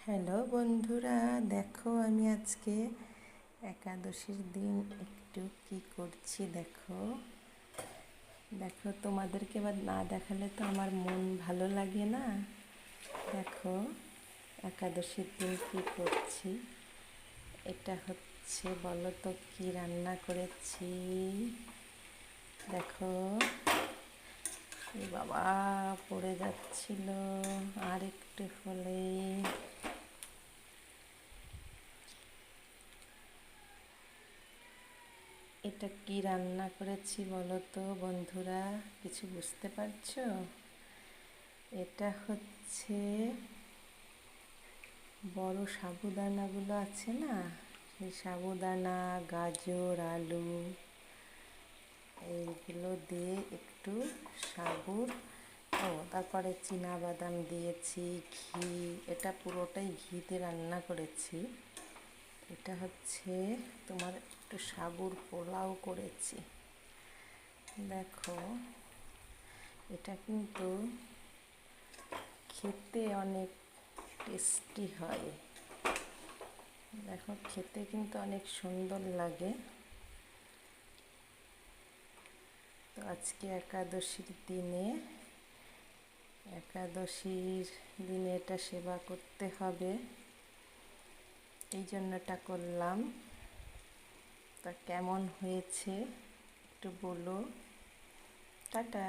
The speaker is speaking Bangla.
হ্যালো বন্ধুরা, দেখো আমি আজকে একাদশীর দিন একটু কি করছি। দেখো দেখো তোমাদেরকে এবার না দেখালে তো আমার মন ভালো লাগে না। দেখো একাদশীর দিন কি করছি। এটা হচ্ছে, বলো তো কি রান্না করেছি। দেখো, এই বাবা পড়ে যাচ্ছিল, আর একটু হলেই। এটা কি রান্না করেছি বলো তো বন্ধুরা, কিছু বুঝতে পারছো? এটা হচ্ছে বড় সাবুদানাগুলো আছে না, সেই সাবুদানা, গাজর, আলু এইগুলো দিয়ে একটু সাবুর, তারপরে বাদাম দিয়েছি, ঘি। এটা পুরোটাই ঘিতে রান্না করেছি। এটা হচ্ছে তোমার একটু সাবুর পোলাও করেছি। দেখো, এটা কিন্তু খেতে অনেক টেস্টি হয়। দেখো, খেতে কিন্তু অনেক সুন্দর লাগে। তো আজকে একাদশীর দিনে এটা সেবা করতে হবে, এই জন্য এটা করলাম। তা কেমন হয়েছে একটু বলো। টাটা।